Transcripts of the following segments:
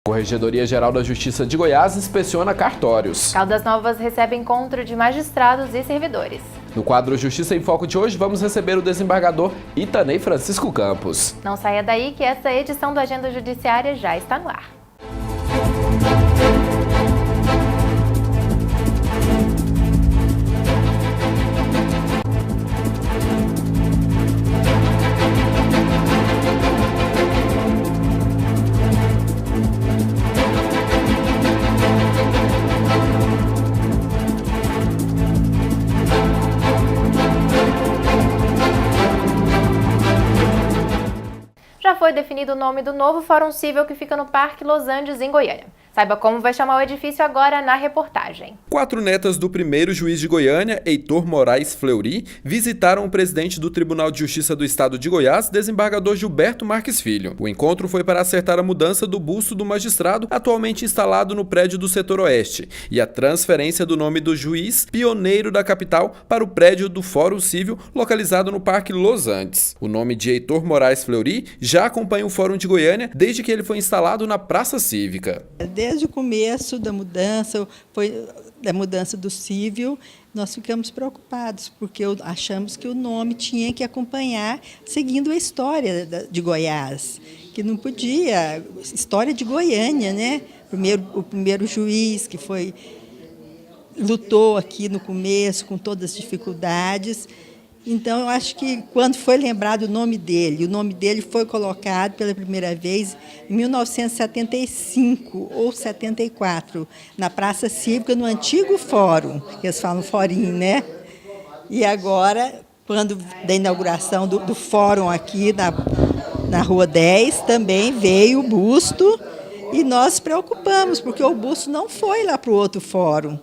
A Corregedoria-Geral da Justiça de Goiás inspeciona cartórios. Caldas Novas recebe encontro de magistrados e servidores. No quadro Justiça em Foco de hoje, vamos receber o desembargador Itanei Francisco Campos. Não saia daí que esta edição do Agenda Judiciária já está no ar. Já foi definido o nome do novo Fórum Cível que fica no Parque Los Andes, em Goiânia. Saiba como vai chamar o edifício agora na reportagem. 4 netas do primeiro juiz de Goiânia, Heitor Moraes Fleury, visitaram o presidente do Tribunal de Justiça do Estado de Goiás, desembargador Gilberto Marques Filho. O encontro foi para acertar a mudança do busto do magistrado, atualmente instalado no prédio do Setor Oeste, e a transferência do nome do juiz pioneiro da capital para o prédio do Fórum Cível, localizado no Parque Los Andes. O nome de Heitor Moraes Fleury já acompanha o Fórum de Goiânia desde que ele foi instalado na Praça Cívica. Desde o começo da mudança do cível, nós ficamos preocupados, porque achamos que o nome tinha que acompanhar, seguindo a história de Goiás, que não podia, história de Goiânia, né? O primeiro juiz que lutou aqui no começo com todas as dificuldades. Então, eu acho que quando foi lembrado o nome dele foi colocado pela primeira vez em 1975 ou 74, na Praça Cívica, no antigo fórum, que eles falam forinho, né? E agora, quando da inauguração do fórum aqui na Rua 10, também veio o busto, e nós nos preocupamos, porque o busto não foi lá para o outro fórum.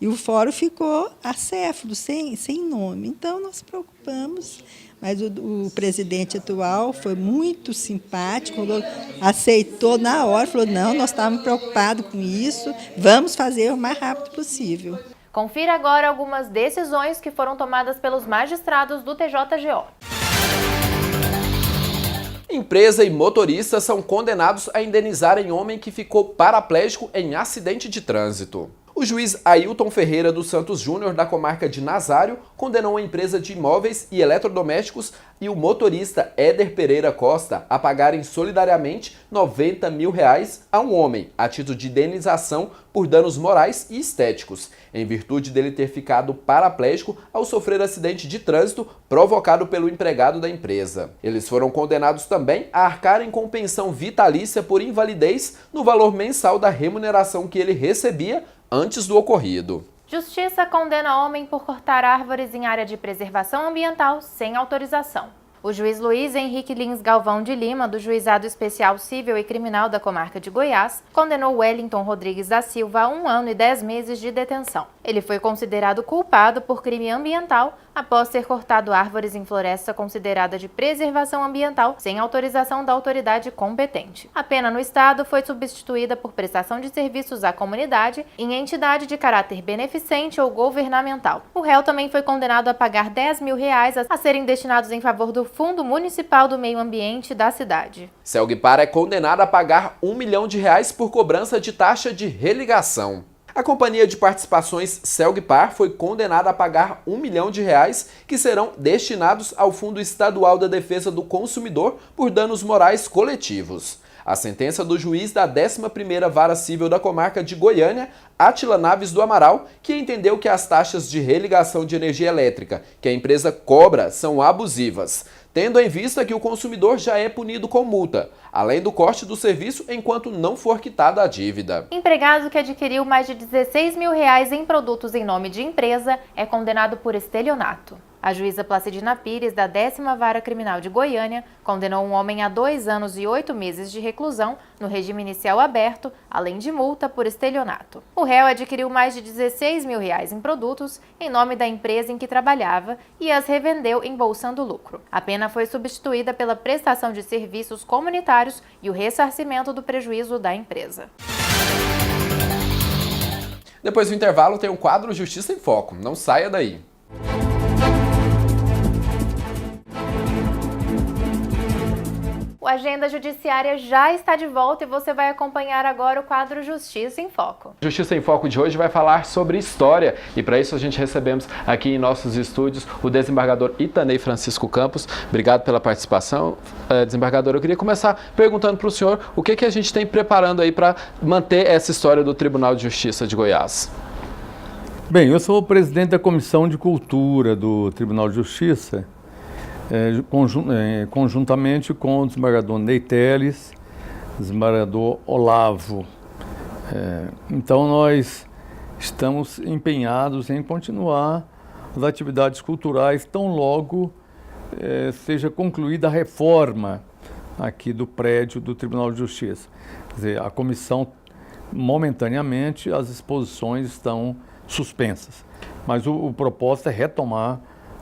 E o fórum ficou acéfalo, sem nome. Então, nós nos preocupamos, mas o presidente atual foi muito simpático, aceitou na hora, falou, não, nós estávamos preocupados com isso, vamos fazer o mais rápido possível. Confira agora algumas decisões que foram tomadas pelos magistrados do TJGO. Empresa e motorista são condenados a indenizarem homem que ficou paraplégico em acidente de trânsito. O juiz Ailton Ferreira dos Santos Júnior, da comarca de Nazário, condenou a empresa de imóveis e eletrodomésticos e o motorista Éder Pereira Costa a pagarem solidariamente R$90 mil a um homem, a título de indenização por danos morais e estéticos, em virtude dele ter ficado paraplégico ao sofrer acidente de trânsito provocado pelo empregado da empresa. Eles foram condenados também a arcarem com pensão vitalícia por invalidez no valor mensal da remuneração que ele recebia antes do ocorrido. Justiça condena homem por cortar árvores em área de preservação ambiental sem autorização. O juiz Luiz Henrique Lins Galvão de Lima, do Juizado Especial Cível e Criminal da Comarca de Goiás, condenou Wellington Rodrigues da Silva a 1 ano e 10 meses de detenção. Ele foi considerado culpado por crime ambiental após ter cortado árvores em floresta considerada de preservação ambiental sem autorização da autoridade competente. A pena no estado foi substituída por prestação de serviços à comunidade em entidade de caráter beneficente ou governamental. O réu também foi condenado a pagar R$10 mil a serem destinados em favor do Fundo Municipal do Meio Ambiente da cidade. Celguipar é condenado a pagar R$1 milhão por cobrança de taxa de religação. A Companhia de Participações Celguipar foi condenada a pagar R$1 milhão que serão destinados ao Fundo Estadual da Defesa do Consumidor por danos morais coletivos. A sentença do juiz da 11ª Vara Cível da Comarca de Goiânia, Átila Naves do Amaral, que entendeu que as taxas de religação de energia elétrica que a empresa cobra são abusivas, tendo em vista que o consumidor já é punido com multa, além do corte do serviço enquanto não for quitada a dívida. Empregado que adquiriu mais de R$16 mil em produtos em nome de empresa é condenado por estelionato. A juíza Placidina Pires, da 10ª Vara Criminal de Goiânia, condenou um homem a 2 anos e 8 meses de reclusão no regime inicial aberto, além de multa por estelionato. O réu adquiriu mais de R$16 mil em produtos em nome da empresa em que trabalhava e as revendeu embolsando lucro. A pena foi substituída pela prestação de serviços comunitários e o ressarcimento do prejuízo da empresa. Depois do intervalo tem o quadro Justiça em Foco. Não saia daí. O Agenda Judiciária já está de volta e você vai acompanhar agora o quadro Justiça em Foco. Justiça em Foco de hoje vai falar sobre história e para isso a gente recebemos aqui em nossos estúdios o desembargador Itanei Francisco Campos. Obrigado pela participação, desembargador. Eu queria começar perguntando para o senhor o que a gente tem preparando aí para manter essa história do Tribunal de Justiça de Goiás. Bem, eu sou o presidente da Comissão de Cultura do Tribunal de Justiça, conjuntamente com o desembargador Ney Teles, desembargador Olavo. Então nós estamos empenhados em continuar as atividades culturais tão logo seja concluída a reforma aqui do prédio do Tribunal de Justiça. Quer dizer, a comissão, momentaneamente, as exposições estão suspensas, mas o propósito é retomar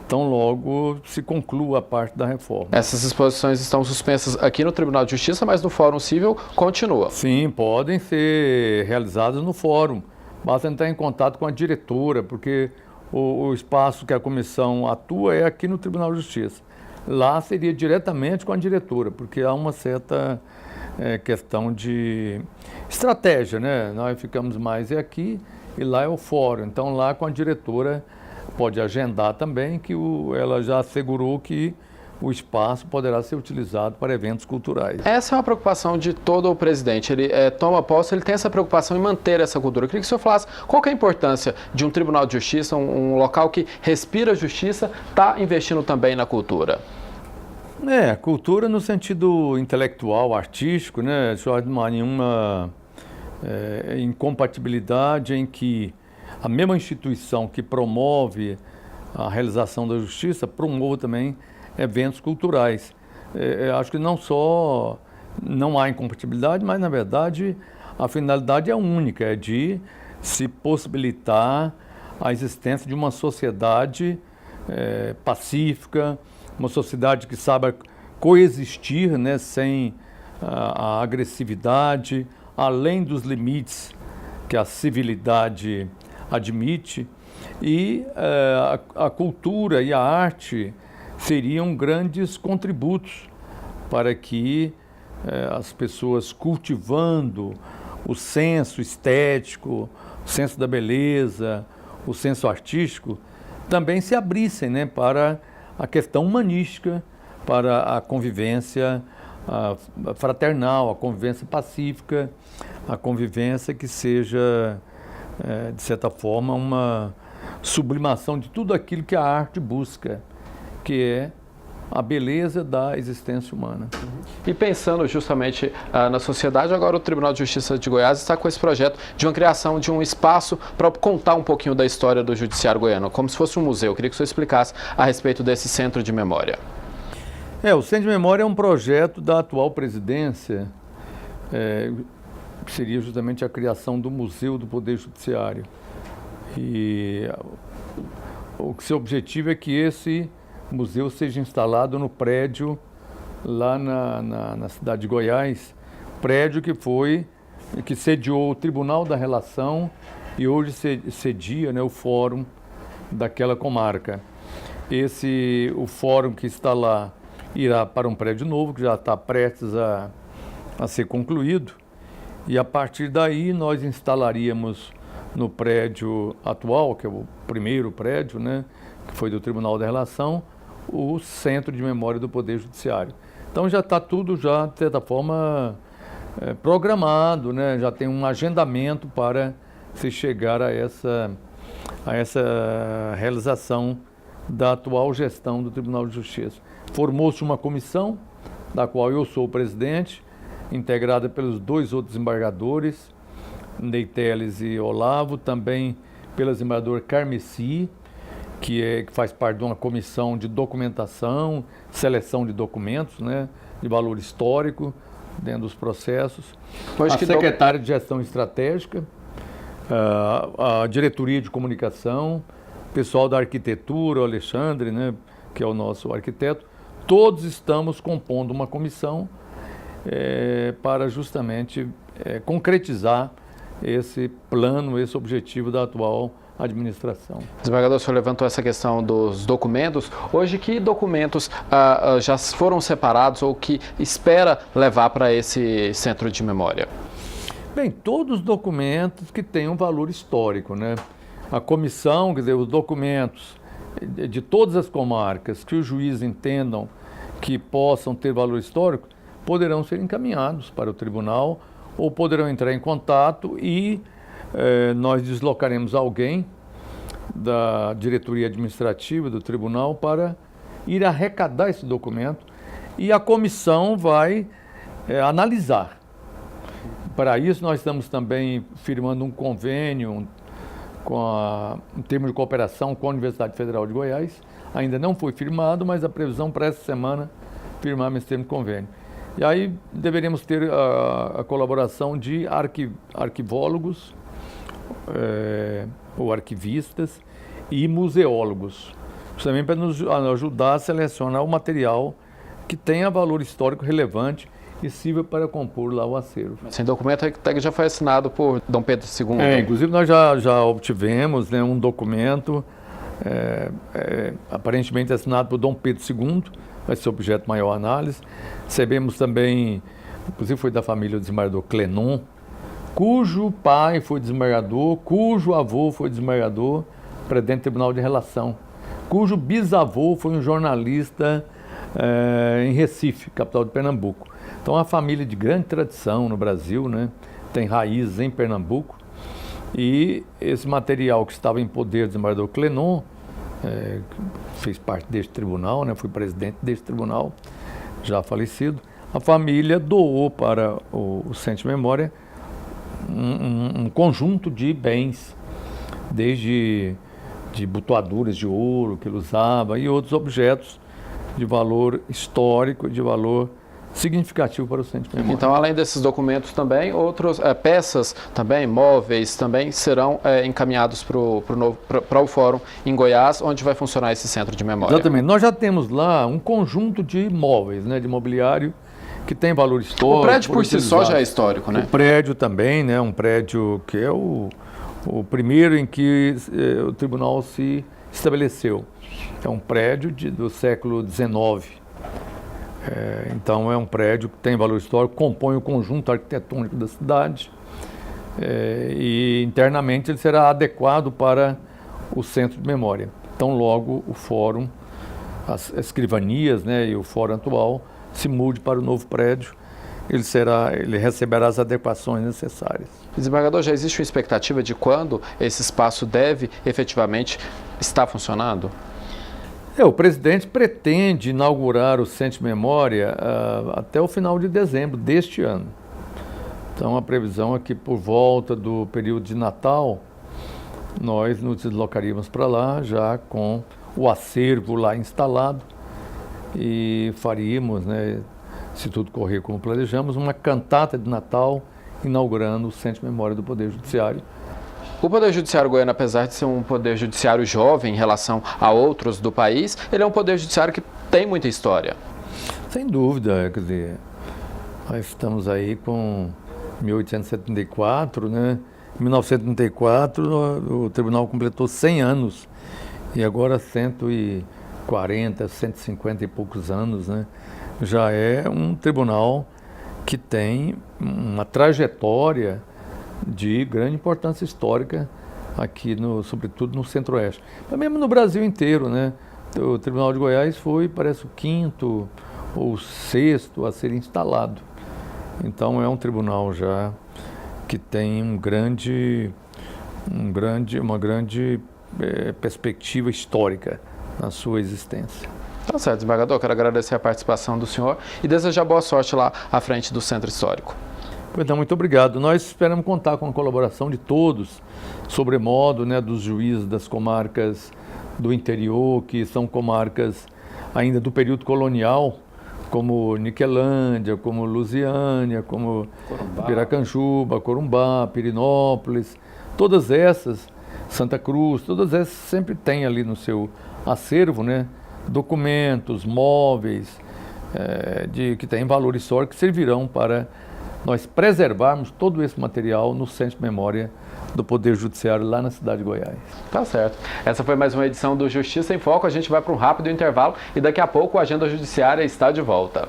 tão logo se conclua a parte da reforma. Essas exposições estão suspensas aqui no Tribunal de Justiça, mas no Fórum Civil continua? Sim, podem ser realizadas no Fórum. Basta entrar em contato com a diretora, porque o espaço que a comissão atua é aqui no Tribunal de Justiça. Lá seria diretamente com a diretora, porque há uma certa questão de estratégia, né? Nós ficamos mais aqui e lá é o Fórum. Então lá com a diretora pode agendar também, que ela já assegurou que o espaço poderá ser utilizado para eventos culturais. Essa é uma preocupação de todo o presidente. Ele toma posse, ele tem essa preocupação em manter essa cultura. Eu queria que o senhor falasse qual que é a importância de um Tribunal de Justiça, um local que respira justiça, está investindo também na cultura. Cultura no sentido intelectual, artístico, né? Não há nenhuma incompatibilidade em que a mesma instituição que promove a realização da justiça promove também eventos culturais. Acho que não há incompatibilidade, mas na verdade a finalidade é única, é de se possibilitar a existência de uma sociedade pacífica, uma sociedade que saiba coexistir, né, sem a agressividade, além dos limites que a civilidade admite, e a cultura e a arte seriam grandes contributos para que as pessoas, cultivando o senso estético, o senso da beleza, o senso artístico, também se abrissem, né, para a questão humanística, para a convivência fraternal, a convivência pacífica, a convivência que seja de certa forma, uma sublimação de tudo aquilo que a arte busca, que é a beleza da existência humana. E pensando justamente na sociedade, agora o Tribunal de Justiça de Goiás está com esse projeto de uma criação de um espaço para contar um pouquinho da história do Judiciário Goiano, como se fosse um museu. Eu queria que o senhor explicasse a respeito desse Centro de Memória. O Centro de Memória é um projeto da atual presidência, que seria justamente a criação do Museu do Poder Judiciário. E o seu objetivo é que esse museu seja instalado no prédio lá na cidade de Goiás, prédio que sediou o Tribunal da Relação e hoje cedia, né, o Fórum daquela comarca. O fórum que está lá irá para um prédio novo, que já está prestes a ser concluído. E a partir daí nós instalaríamos no prédio atual, que é o primeiro prédio, né, que foi do Tribunal da Relação, o Centro de Memória do Poder Judiciário. Então já está tudo de certa forma, programado, né, já tem um agendamento para se chegar a essa realização da atual gestão do Tribunal de Justiça. Formou-se uma comissão, da qual eu sou o presidente, integrada pelos dois outros desembargadores, Ney Teles e Olavo, também pela desembargadora Carmeci, que faz parte de uma comissão de documentação, seleção de documentos, né, de valor histórico, dentro dos processos. A secretária de Gestão Estratégica, a diretoria de comunicação, o pessoal da arquitetura, o Alexandre, né, que é o nosso arquiteto, todos estamos compondo uma comissão para justamente concretizar esse plano, esse objetivo da atual administração. Desembargador, o senhor levantou essa questão dos documentos. Hoje, que documentos já foram separados ou que espera levar para esse centro de memória? Bem, todos os documentos que tenham valor histórico, né? A comissão, quer dizer, os documentos de todas as comarcas que os juízes entendam que possam ter valor histórico, poderão ser encaminhados para o tribunal ou poderão entrar em contato e nós deslocaremos alguém da diretoria administrativa do tribunal para ir arrecadar esse documento e a comissão vai analisar. Para isso, nós estamos também firmando um convênio em termos de cooperação com a Universidade Federal de Goiás. Ainda não foi firmado, mas a previsão para essa semana firmar esse termo de convênio. E aí deveremos ter a colaboração de arquivólogos ou arquivistas e museólogos, também para nos ajudar a selecionar o material que tenha valor histórico relevante e sirva para compor lá o acervo. Esse documento até que já foi assinado por Dom Pedro II. Inclusive nós já obtivemos, né, um documento aparentemente assinado por Dom Pedro II, vai ser objeto de maior análise. Recebemos também, inclusive foi da família do desembargador Clenon, cujo pai foi desembargador, cujo avô foi desembargador, presidente do Tribunal de Relação, cujo bisavô foi um jornalista em Recife, capital de Pernambuco. Então, é uma família de grande tradição no Brasil, né? Tem raízes em Pernambuco. E esse material que estava em poder do desembargador Clenon, fez parte deste tribunal, né? Fui presidente deste tribunal, já falecido. A família doou para o Centro de Memória um conjunto de bens, desde de botoaduras de ouro que ele usava e outros objetos de valor histórico, de valor significativo para o Centro de Memória. Então, além desses documentos também, outras peças também, móveis também serão encaminhados para o Fórum em Goiás, onde vai funcionar esse Centro de Memória. Exatamente. Nós já temos lá um conjunto de móveis, né, de mobiliário que tem valor histórico. O prédio por si só já é histórico, né? O prédio também, né, um prédio que é o primeiro em que o tribunal se estabeleceu. É um prédio do século XIX. Então é um prédio que tem valor histórico, compõe o conjunto arquitetônico da cidade e internamente ele será adequado para o Centro de Memória. Então logo o fórum, as escrivanias, né, e o fórum atual se mude para o novo prédio, ele receberá as adequações necessárias. Desembargador, já existe uma expectativa de quando esse espaço deve efetivamente estar funcionando? O presidente pretende inaugurar o Centro de Memória até o final de dezembro deste ano. Então, a previsão é que por volta do período de Natal, nós nos deslocaríamos para lá, já com o acervo lá instalado, e faríamos, né, se tudo correr como planejamos, uma cantata de Natal inaugurando o Centro de Memória do Poder Judiciário. O Poder Judiciário goiano, apesar de ser um poder judiciário jovem em relação a outros do país, ele é um poder judiciário que tem muita história. Sem dúvida, quer dizer, nós estamos aí com 1874, né? Em 1934 o tribunal completou 100 anos e agora 140, 150 e poucos anos, né? Já é um tribunal que tem uma trajetória de grande importância histórica aqui, sobretudo no Centro-Oeste. Mas mesmo no Brasil inteiro, né? O Tribunal de Goiás foi, parece, o 5º ou 6º a ser instalado. Então é um tribunal já que tem uma grande perspectiva histórica na sua existência. Tá certo, desembargador. Quero agradecer a participação do senhor e desejar boa sorte lá à frente do Centro Histórico. Então, muito obrigado. Nós esperamos contar com a colaboração de todos, sobremodo, né, dos juízes das comarcas do interior, que são comarcas ainda do período colonial, como Niquelândia, como Lusiânia, como Piracanjuba, Corumbá, Pirinópolis, todas essas, Santa Cruz, todas essas sempre têm ali no seu acervo, né, documentos, móveis, que têm valor histórico, que servirão para nós preservarmos todo esse material no Centro de Memória do Poder Judiciário lá na cidade de Goiás. Tá certo. Essa foi mais uma edição do Justiça em Foco. A gente vai para um rápido intervalo e daqui a pouco a Agenda Judiciária está de volta.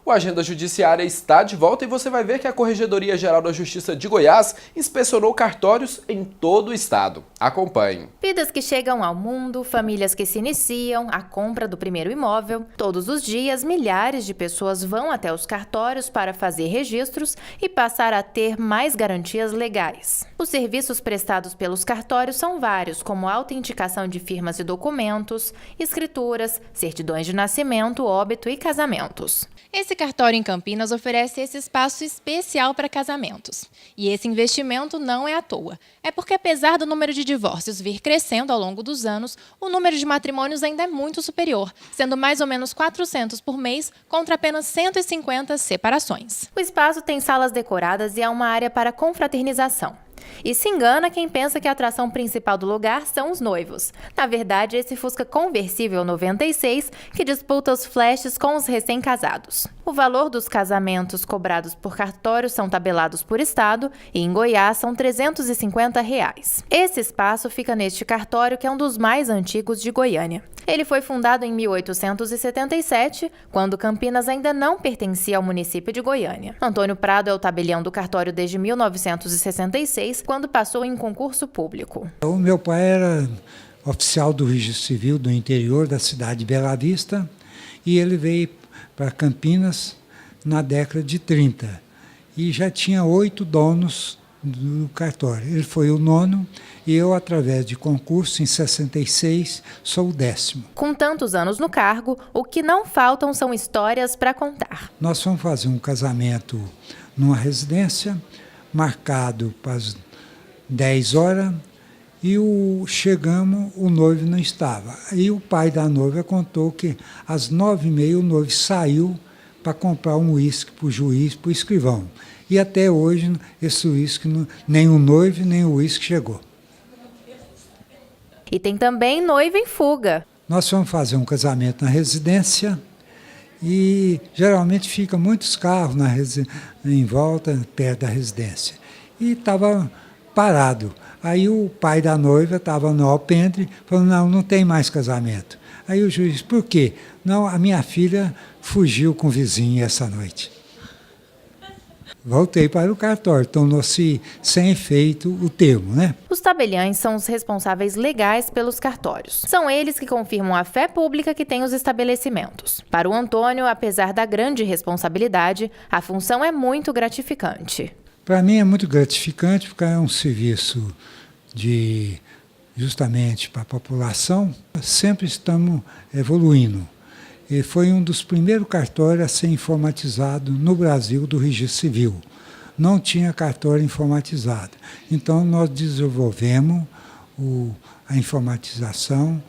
O Agenda Judiciária está de volta e você vai ver que a Corregedoria Geral da Justiça de Goiás inspecionou cartórios em todo o estado. Acompanhe. Vidas que chegam ao mundo, famílias que se iniciam, a compra do primeiro imóvel. Todos os dias, milhares de pessoas vão até os cartórios para fazer registros e passar a ter mais garantias legais. Os serviços prestados pelos cartórios são vários, como autenticação de firmas e documentos, escrituras, certidões de nascimento, óbito e casamentos. Esse cartório em Campinas oferece esse espaço especial para casamentos. E esse investimento não é à toa. É porque, apesar do número de divórcios vir crescendo ao longo dos anos, o número de matrimônios ainda é muito superior, sendo mais ou menos 400 por mês contra apenas 150 separações. O espaço tem salas decoradas e há uma área para confraternização. E se engana quem pensa que a atração principal do lugar são os noivos. Na verdade, esse Fusca conversível 96 que disputa os flashes com os recém-casados. O valor dos casamentos cobrados por cartório são tabelados por estado e em Goiás são R$ 350. Esse espaço fica neste cartório que é um dos mais antigos de Goiânia. Ele foi fundado em 1877, quando Campinas ainda não pertencia ao município de Goiânia. Antônio Prado é o tabelião do cartório desde 1966, quando passou em concurso público. O meu pai era oficial do Registro Civil do interior da cidade de Bela Vista e ele veio para Campinas na década de 30 e já tinha 8 donos do cartório. Ele foi o 9º e eu, através de concurso, em 66, sou o 10º. Com tantos anos no cargo, o que não faltam são histórias para contar. Nós fomos fazer um casamento numa residência, marcado para as 10 horas, e chegamos, o noivo não estava. Aí o pai da noiva contou que às 9h30 o noivo saiu para comprar um uísque para o juiz, para o escrivão. E até hoje, esse uísque, nem o noivo, nem o uísque chegou. E tem também noiva em fuga. Nós fomos fazer um casamento na residência e geralmente ficam muitos carros em volta, perto da residência. E estava parado. Aí o pai da noiva estava no alpendre, falou, não tem mais casamento. Aí o juiz, por quê? Não, a minha filha fugiu com o vizinho essa noite. Voltei para o cartório, tornou-se sem efeito o termo, né? Os tabeliães são os responsáveis legais pelos cartórios. São eles que confirmam a fé pública que têm os estabelecimentos. Para o Antônio, apesar da grande responsabilidade, a função é muito gratificante. Para mim é muito gratificante porque é um serviço justamente para a população. Sempre estamos evoluindo. E foi um dos primeiros cartórios a ser informatizado no Brasil do Registro Civil. Não tinha cartório informatizado. Então, nós desenvolvemos a informatização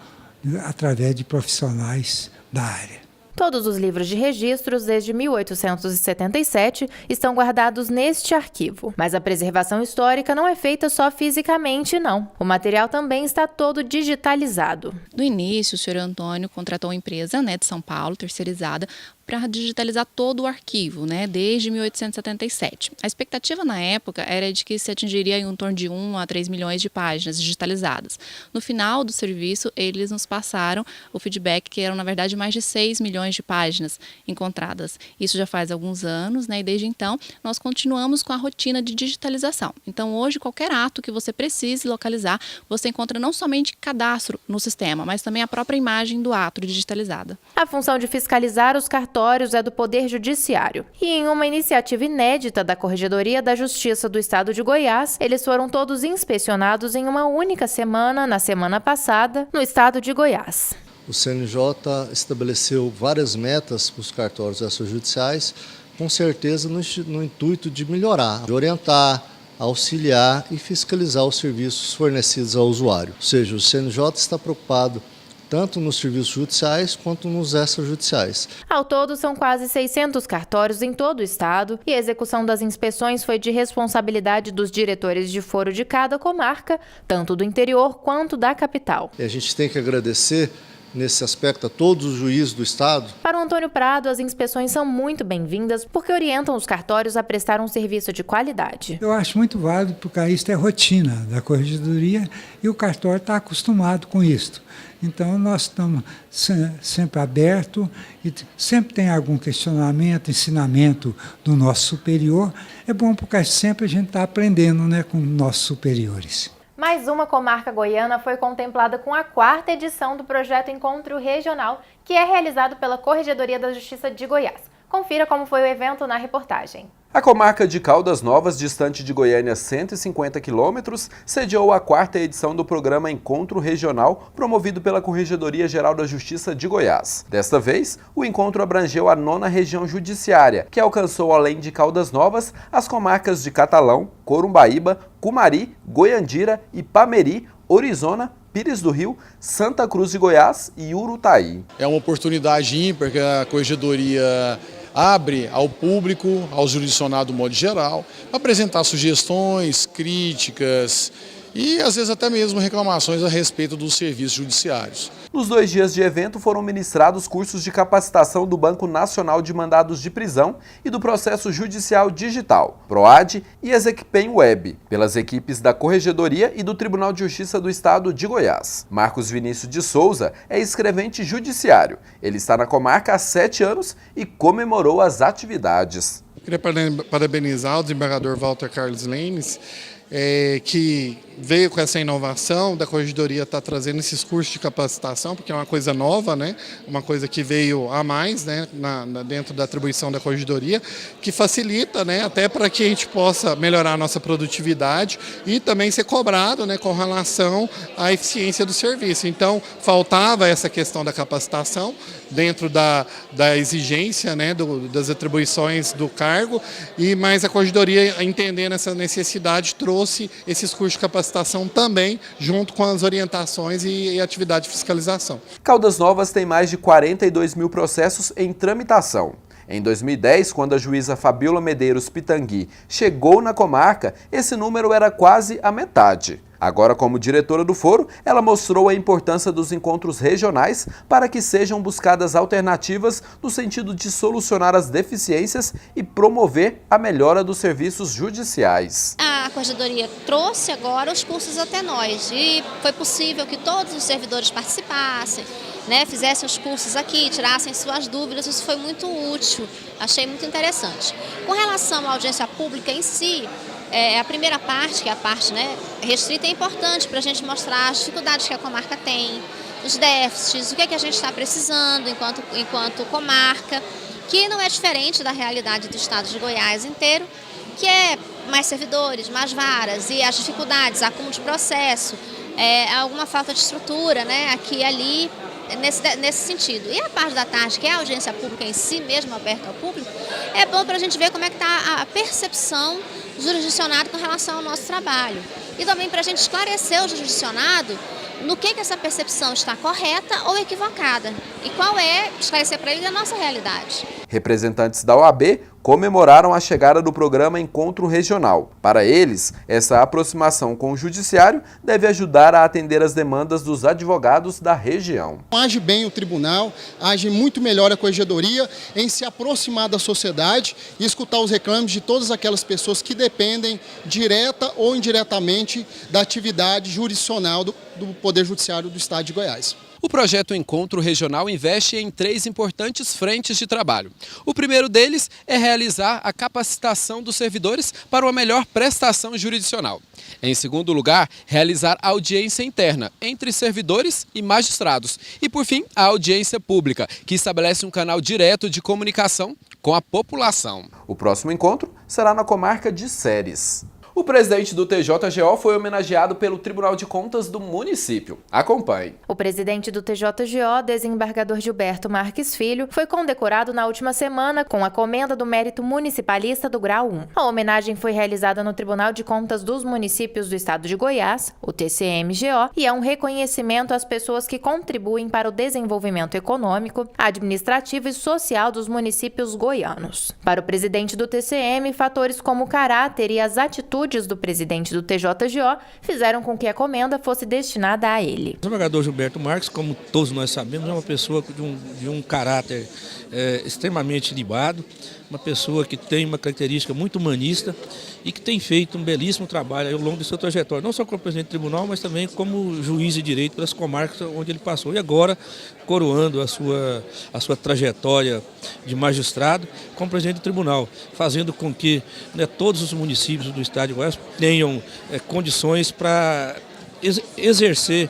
através de profissionais da área. Todos os livros de registros, desde 1877, estão guardados neste arquivo. Mas a preservação histórica não é feita só fisicamente, não. O material também está todo digitalizado. No início, o senhor Antônio contratou uma empresa, de São Paulo, terceirizada, para digitalizar todo o arquivo, desde 1877. A expectativa na época era de que se atingiria em torno de 1 a 3 milhões de páginas digitalizadas. No final do serviço, eles nos passaram o feedback que eram, na verdade, mais de 6 milhões de páginas encontradas. Isso já faz alguns anos, e desde então nós continuamos com a rotina de digitalização. Então, hoje, qualquer ato que você precise localizar, você encontra não somente cadastro no sistema, mas também a própria imagem do ato digitalizada. A função de fiscalizar os cartórios é do Poder Judiciário. E em uma iniciativa inédita da Corregedoria da Justiça do Estado de Goiás, eles foram todos inspecionados em uma única semana, na semana passada, no estado de Goiás. O CNJ estabeleceu várias metas para os cartórios extrajudiciais, com certeza no intuito de melhorar, de orientar, auxiliar e fiscalizar os serviços fornecidos ao usuário. Ou seja, o CNJ está preocupado tanto nos serviços judiciais quanto nos extrajudiciais. Ao todo, são quase 600 cartórios em todo o estado e a execução das inspeções foi de responsabilidade dos diretores de foro de cada comarca, tanto do interior quanto da capital. E a gente tem que agradecer nesse aspecto a todos os juízes do Estado. Para o Antônio Prado, as inspeções são muito bem-vindas porque orientam os cartórios a prestar um serviço de qualidade. Eu acho muito válido porque isso é rotina da corregedoria e o cartório está acostumado com isso. Então, nós estamos sempre abertos e sempre tem algum questionamento, ensinamento do nosso superior. É bom porque sempre a gente está aprendendo, né, com nossos superiores. Mais uma comarca goiana foi contemplada com a 4ª edição do projeto Encontro Regional, que é realizado pela Corregedoria da Justiça de Goiás. Confira como foi o evento na reportagem. A comarca de Caldas Novas, distante de Goiânia 150 quilômetros, sediou a 4ª edição do programa Encontro Regional, promovido pela Corregedoria Geral da Justiça de Goiás. Desta vez, o encontro abrangeu a 9ª região judiciária, que alcançou, além de Caldas Novas, as comarcas de Catalão, Corumbaíba, Cumari, Goiandira, Ipameri, Orizona, Pires do Rio, Santa Cruz de Goiás e Urutaí. É uma oportunidade ímpar que a Corregedoria abre ao público, ao jurisdicionado do modo geral, para apresentar sugestões, críticas e às vezes até mesmo reclamações a respeito dos serviços judiciários. Nos 2 dias de evento foram ministrados cursos de capacitação do Banco Nacional de Mandados de Prisão e do Processo Judicial Digital, PROAD e Execpem Web, pelas equipes da Corregedoria e do Tribunal de Justiça do Estado de Goiás. Marcos Vinícius de Souza é escrevente judiciário. Ele está na comarca há 7 anos e comemorou as atividades. Queria parabenizar o desembargador Walter Carlos Lenes, que veio com essa inovação da Corregedoria estar trazendo esses cursos de capacitação, porque é uma coisa nova, né? Uma coisa que veio a mais, né? Dentro da atribuição da Corregedoria, que facilita, né? Até para que a gente possa melhorar a nossa produtividade e também ser cobrado, né? Com relação à eficiência do serviço. Então, faltava essa questão da capacitação dentro da exigência, né? Das atribuições do cargo, mas a Corregedoria, entendendo essa necessidade, trouxe esses cursos de capacitação também, junto com as orientações e atividade de fiscalização. Caldas Novas tem mais de 42 mil processos em tramitação. Em 2010, quando a juíza Fabiola Medeiros Pitangui chegou na comarca, esse número era quase a metade. Agora, como diretora do foro, ela mostrou a importância dos encontros regionais para que sejam buscadas alternativas no sentido de solucionar as deficiências e promover a melhora dos serviços judiciais. A Corregedoria trouxe agora os cursos até nós e foi possível que todos os servidores participassem, né, fizessem os cursos aqui, tirassem suas dúvidas, isso foi muito útil, achei muito interessante. Com relação à audiência pública em si, a primeira parte, que é a parte, né, restrita, é importante para a gente mostrar as dificuldades que a comarca tem, os déficits, o que é que a gente está precisando enquanto comarca, que não é diferente da realidade do estado de Goiás inteiro, que é mais servidores, mais varas e as dificuldades, acúmulo de processo, alguma falta de estrutura, né, aqui e ali, nesse sentido. E a parte da tarde, que é a audiência pública em si mesmo, aberta ao público, é bom para a gente ver como é que está a percepção do jurisdicionado com relação ao nosso trabalho. E também para a gente esclarecer o jurisdicionado no que essa percepção está correta ou equivocada. E qual é, esclarecer para ele a nossa realidade. Representantes da OAB comemoraram a chegada do programa Encontro Regional. Para eles, essa aproximação com o judiciário deve ajudar a atender as demandas dos advogados da região. Age bem o tribunal, age muito melhor a Corregedoria em se aproximar da sociedade e escutar os reclames de todas aquelas pessoas que dependem direta ou indiretamente da atividade jurisdicional do Poder Judiciário do Estado de Goiás. O projeto Encontro Regional investe em 3 importantes frentes de trabalho. O primeiro deles é realizar a capacitação dos servidores para uma melhor prestação jurisdicional. Em segundo lugar, realizar a audiência interna entre servidores e magistrados. E, por fim, a audiência pública, que estabelece um canal direto de comunicação com a população. O próximo encontro será na comarca de Ceres. O presidente do TJGO foi homenageado pelo Tribunal de Contas do município. Acompanhe. O presidente do TJGO, desembargador Gilberto Marques Filho, foi condecorado na última semana com a Comenda do Mérito Municipalista do Grau 1. A homenagem foi realizada no Tribunal de Contas dos Municípios do Estado de Goiás, o TCMGO, e é um reconhecimento às pessoas que contribuem para o desenvolvimento econômico, administrativo e social dos municípios goianos. Para o presidente do TCM, fatores como o caráter e as atitudes atitudes do presidente do TJGO fizeram com que a comenda fosse destinada a ele. O desembargador Gilberto Marques, como todos nós sabemos, é uma pessoa de um caráter extremamente ilibado, uma pessoa que tem uma característica muito humanista e que tem feito um belíssimo trabalho ao longo de sua trajetória, não só como presidente do tribunal, mas também como juiz de direito pelas comarcas onde ele passou. E agora, coroando a sua trajetória de magistrado como presidente do tribunal, fazendo com que todos os municípios do estado de Goiás tenham condições para exercer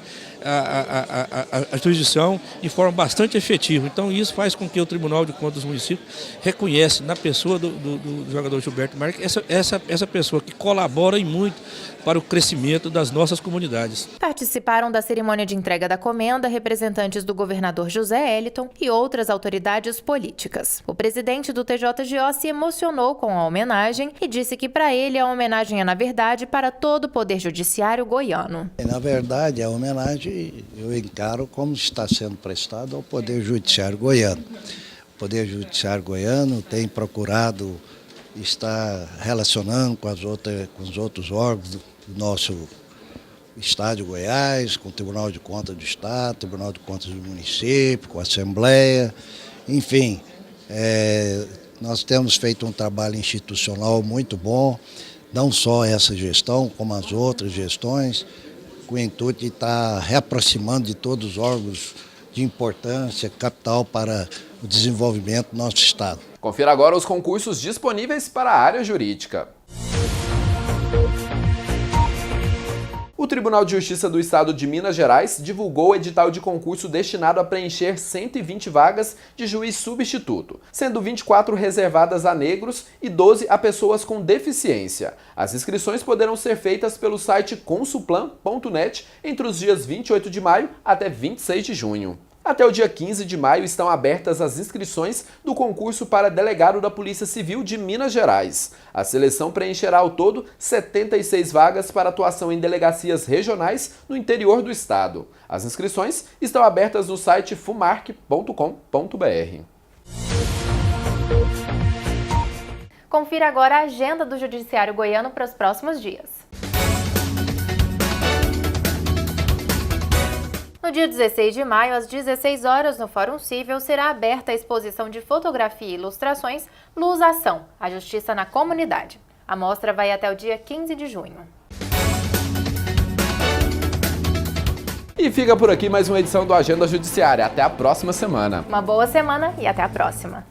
a jurisdição de forma bastante efetiva. Então isso faz com que o Tribunal de Contas dos Municípios reconhece na pessoa do jogador Gilberto Marques essa pessoa que colabora muito para o crescimento das nossas comunidades. Participaram da cerimônia de entrega da comenda representantes do governador José Eliton e outras autoridades políticas. O presidente do TJGO se emocionou com a homenagem e disse que para ele a homenagem é, na verdade, para todo o Poder Judiciário goiano. Na verdade, a homenagem eu encaro como está sendo prestada ao Poder Judiciário goiano. O Poder Judiciário goiano tem procurado estar relacionando com os outros órgãos do nosso Estado de Goiás, com o Tribunal de Contas do Estado, Tribunal de Contas do Município, com a Assembleia, enfim, nós temos feito um trabalho institucional muito bom, não só essa gestão, como as outras gestões, com o intuito de estar reaproximando de todos os órgãos de importância capital para o desenvolvimento do nosso Estado. Confira agora os concursos disponíveis para a área jurídica. O Tribunal de Justiça do Estado de Minas Gerais divulgou o edital de concurso destinado a preencher 120 vagas de juiz substituto, sendo 24 reservadas a negros e 12 a pessoas com deficiência. As inscrições poderão ser feitas pelo site consulplan.net entre os dias 28 de maio até 26 de junho. Até o dia 15 de maio estão abertas as inscrições do concurso para delegado da Polícia Civil de Minas Gerais. A seleção preencherá ao todo 76 vagas para atuação em delegacias regionais no interior do estado. As inscrições estão abertas no site fumarc.com.br. Confira agora a agenda do Judiciário Goiano para os próximos dias. No dia 16 de maio, às 16 horas, no Fórum Cível, será aberta a exposição de fotografia e ilustrações Luz Ação, a Justiça na Comunidade. A mostra vai até o dia 15 de junho. E fica por aqui mais uma edição do Agenda Judiciária. Até a próxima semana. Uma boa semana e até a próxima.